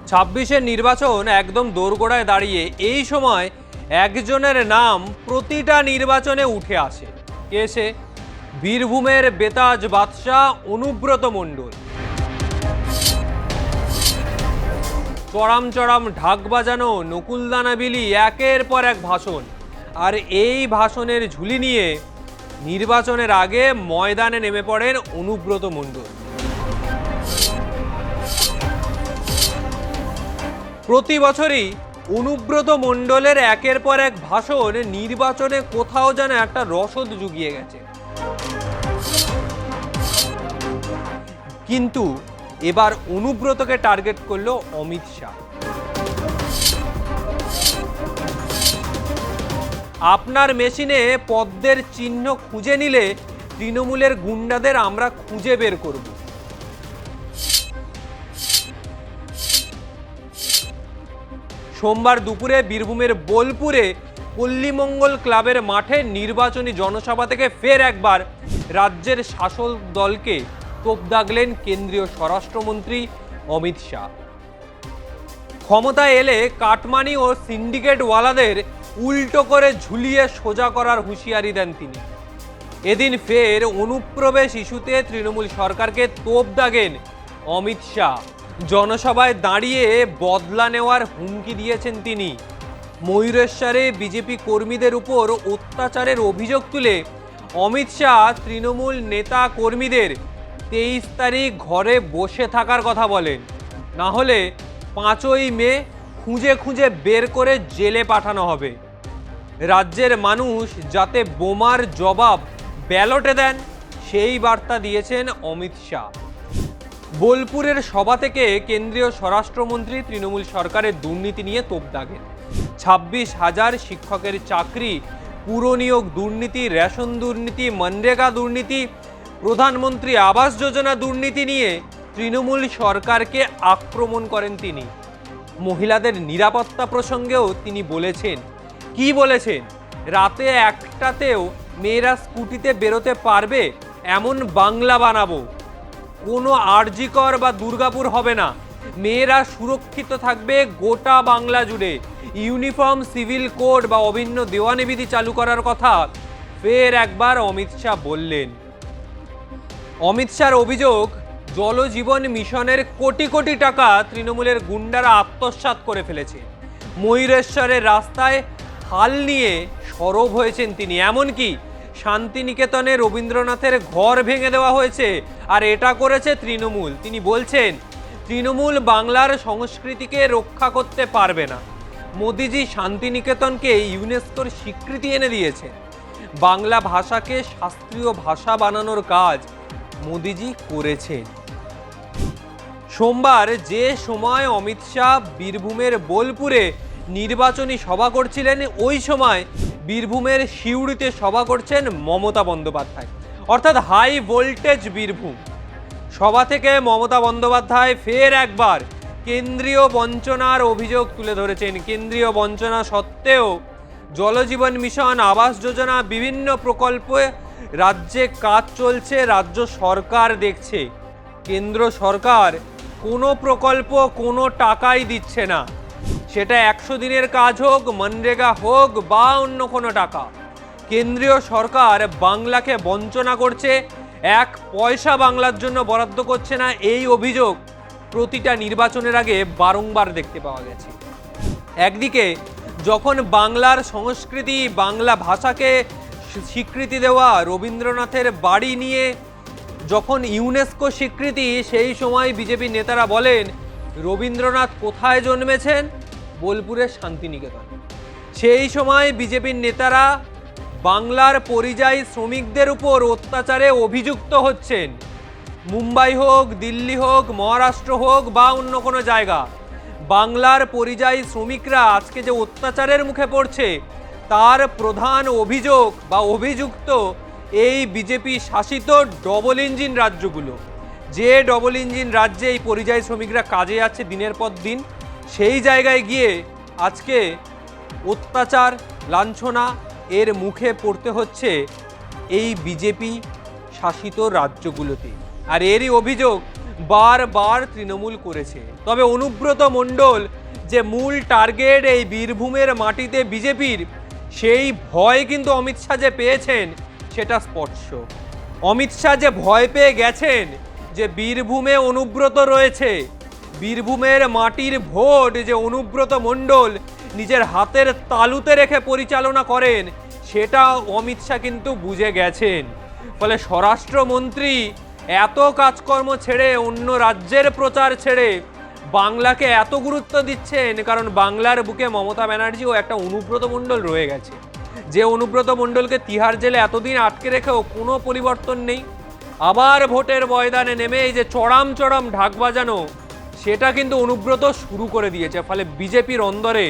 ছাব্বিশের নির্বাচন একদম দোরগোড়ায় দাঁড়িয়ে এই সময় একজনের নাম প্রতিটা নির্বাচনে উঠে আসে। কে সে? বীরভূমের বেতাজ বাদশাহ অনুব্রত মণ্ডল। চড়াম চড়াম ঢাক বাজানো, নকুলদানা বিলি, একের পর এক ভাষণ। আর এই ভাষণের ঝুলি নিয়ে নির্বাচনের আগে ময়দানে নেমে পড়েন অনুব্রত মণ্ডল। প্রতি বছরই অনুব্রত মণ্ডলের একের পর এক ভাষণ নির্বাচনে কোথাও যেন একটা রসদ জুগিয়ে গেছে। কিন্তু এবার অনুব্রতকে টার্গেট করলো অমিত শাহ। আপনার মেশিনে পদ্মের চিহ্ন খুঁজে নিলে তৃণমূলের গুন্ডাদের আমরা খুঁজে বের করব। সোমবার দুপুরে বীরভূমের বোলপুরে পল্লীমঙ্গল ক্লাবের মাঠে নির্বাচনী জনসভা থেকে ফের একবার রাজ্যের শাসক দলকে তোপ দাগলেন কেন্দ্রীয় স্বরাষ্ট্রমন্ত্রী অমিত শাহ। ক্ষমতায় এলে কাটমানি ও সিন্ডিকেটওয়ালাদের উল্টো করে ঝুলিয়ে সোজা করার হুঁশিয়ারি দেন তিনি। এদিন ফের অনুপ্রবেশ ইস্যুতে তৃণমূল সরকারকে তোপ দাগেন অমিত শাহ। জনসভায় দাঁড়িয়ে বদলা নেওয়ার হুমকি দিয়েছেন তিনি। ময়ূরেশ্বরে বিজেপি কর্মীদের উপর অত্যাচারের অভিযোগ তুলে অমিত শাহ তৃণমূল নেতা কর্মীদের 23 তারিখ ঘরে বসে থাকার কথা বলেন, না হলে 5ই মে খুঁজে খুঁজে বের করে জেলে পাঠানো হবে। রাজ্যের মানুষ যাতে বোমার জবাব ব্যালটে দেন সেই বার্তা দিয়েছেন অমিত শাহ। বোলপুরের সভা থেকে কেন্দ্রীয় স্বরাষ্ট্রমন্ত্রী তৃণমূল সরকারের দুর্নীতি নিয়ে তোপ দাগেন। 26,000 শিক্ষকের চাকরি, পুরনিয়োগ দুর্নীতি, রেশন দুর্নীতি, মনরেগা দুর্নীতি, প্রধানমন্ত্রী আবাস যোজনা দুর্নীতি নিয়ে তৃণমূল সরকারকে আক্রমণ করেন তিনি। মহিলাদের নিরাপত্তা প্রসঙ্গেও তিনি বলেছেন, কি বলেছেন? রাতে 1টাতেও মেয়েরা স্কুটিতে বেরোতে পারবে এমন বাংলা বানাবো। কোনো আরজিকর বা দুর্গাপুর হবে না, মেয়েরা সুরক্ষিত থাকবে গোটা বাংলা জুড়ে। ইউনিফর্ম, সিভিল কোড বা অভিন্ন দেওয়ানি বিধি চালু করার কথা ফের একবার অমিত শাহ বললেন। অমিত শাহর অভিযোগ, জল জীবন মিশনের কোটি কোটি টাকা তৃণমূলের গুন্ডারা আত্মসাৎ করে ফেলেছে। ময়ূরেশ্বরের রাস্তায় হাল নিয়ে সরব হয়েছেন তিনি। এমনকি শান্তিনিকেতনে রবীন্দ্রনাথের ঘর ভেঙে দেওয়া হয়েছে, আর এটা করেছে তৃণমূল। তিনি বলছেন, তৃণমূল বাংলার সংস্কৃতিকে রক্ষা করতে পারবে না। মোদিজি শান্তিনিকেতনকে ইউনেস্কোর স্বীকৃতি এনে দিয়েছে। বাংলা ভাষাকে শাস্ত্রীয় ভাষা বানানোর কাজ মোদিজি করেছেন। সোমবার যে সময় অমিত শাহ বীরভূমের বোলপুরে নির্বাচনী সভা করছিলেন, ওই সময় বীরভূমের সিউড়িতে সভা করছেন মমতা বন্দ্যোপাধ্যায়, অর্থাৎ হাই ভোল্টেজ বীরভূম। সভা থেকে মমতা বন্দ্যোপাধ্যায় ফের একবার কেন্দ্রীয় বঞ্চনার অভিযোগ তুলে ধরেছেন। কেন্দ্রীয় বঞ্চনা সত্ত্বেও জলজীবন মিশন, আবাস যোজনা, বিভিন্ন প্রকল্পে রাজ্যে কাজ চলছে, রাজ্য সরকার দেখছে। কেন্দ্র সরকার কোনো প্রকল্প কোনো টাকাই দিচ্ছে না, সেটা 100 দিনের কাজ হোক, মনরেগা হোক বা অন্য কোনো টাকা। কেন্দ্রীয় সরকার বাংলাকে বঞ্চনা করছে, 1 পয়সা বাংলার জন্য বরাদ্দ করছে না। এই অভিযোগ প্রতিটা নির্বাচনের আগে বারংবার দেখতে পাওয়া গেছে। একদিকে যখন বাংলার সংস্কৃতি, বাংলা ভাষাকে স্বীকৃতি দেওয়া, রবীন্দ্রনাথের বাড়ি নিয়ে যখন ইউনেস্কো স্বীকৃতি, সেই সময় বিজেপি নেতারা বলেন রবীন্দ্রনাথ কোথায় জন্মেছেন? বোলপুরের শান্তিনিকেতন। সেই সময় বিজেপির নেতারা বাংলার পরিযায়ী শ্রমিকদের উপর অত্যাচারে অভিযুক্ত হচ্ছেন। মুম্বাই হোক, দিল্লি হোক, মহারাষ্ট্র হোক বা অন্য কোনো জায়গা, বাংলার পরিযায়ী শ্রমিকরা আজকে যে অত্যাচারের মুখে পড়ছে, তার প্রধান অভিযোগ বা অভিযুক্ত এই বিজেপি শাসিত ডবল ইঞ্জিন রাজ্যগুলো। যে ডবল ইঞ্জিন রাজ্যে এই পরিযায়ী শ্রমিকরা কাজে যাচ্ছে দিনের পর দিন, সেই জায়গায় গিয়ে আজকে অত্যাচার, লাঞ্ছনা এর মুখে পড়তে হচ্ছে এই বিজেপি শাসিত রাজ্যগুলোতে। আর এরই অভিযোগ বারবার তৃণমূল করেছে। তবে অনুব্রত মণ্ডল যে মূল টার্গেট এই বীরভূমের মাটিতে বিজেপির, সেই ভয় কিন্তু অমিত শাহ যে পেয়েছেন সেটা স্পষ্ট। অমিত শাহ যে ভয় পেয়ে গেছেন যে বীরভূমে অনুব্রত রয়েছে, বীরভূমের মাটির ভোট যে অনুব্রত মণ্ডল নিজের হাতের তালুতে রেখে পরিচালনা করেন, সেটা অমিত শাহ কিন্তু বুঝে গেছেন। ফলে স্বরাষ্ট্রমন্ত্রী এত কাজকর্ম ছেড়ে, অন্য রাজ্যের প্রচার ছেড়ে বাংলাকে এত গুরুত্ব দিচ্ছেন, কারণ বাংলার বুকে মমতা ব্যানার্জি ও একটা অনুব্রত মণ্ডল রয়ে গেছে, যে অনুব্রত মণ্ডলকে তিহার জেলে এতদিন আটকে রেখেও কোনো পরিবর্তন নেই। আবার ভোটের ময়দানে নেমে এই যে চড়াম চড়াম ঢাক বাজানো, সেটা কিন্তু অনুব্রত শুরু করে দিয়েছে। ফলে বিজেপির অন্দরে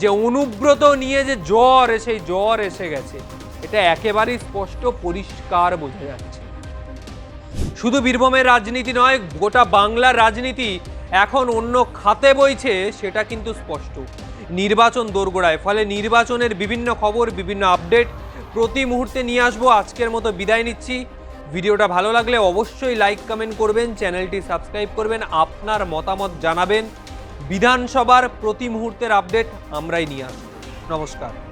যে অনুব্রত নিয়ে যে জ্বর, সেই জ্বর এসে গেছে, এটা একেবারেই স্পষ্ট, পরিষ্কার বোঝা যাচ্ছে। শুধু বীরভূমের রাজনীতি নয়, গোটা বাংলার রাজনীতি এখন অন্য খাতে বইছে, সেটা কিন্তু স্পষ্ট। নির্বাচন দোরগোড়ায়, ফলে নির্বাচনের বিভিন্ন খবর, বিভিন্ন আপডেট প্রতি মুহূর্তে নিয়ে আসবো। আজকের মতো বিদায় নিচ্ছি। ভিডিওটা ভালো লাগলে অবশ্যই লাইক কমেন্ট করবেন, চ্যানেলটি সাবস্ক্রাইব করবেন, আপনার মতামত জানাবেন। বিধানসভার প্রতি মুহূর্তের আপডেট আমরাই নিয়ে আসবো। নমস্কার।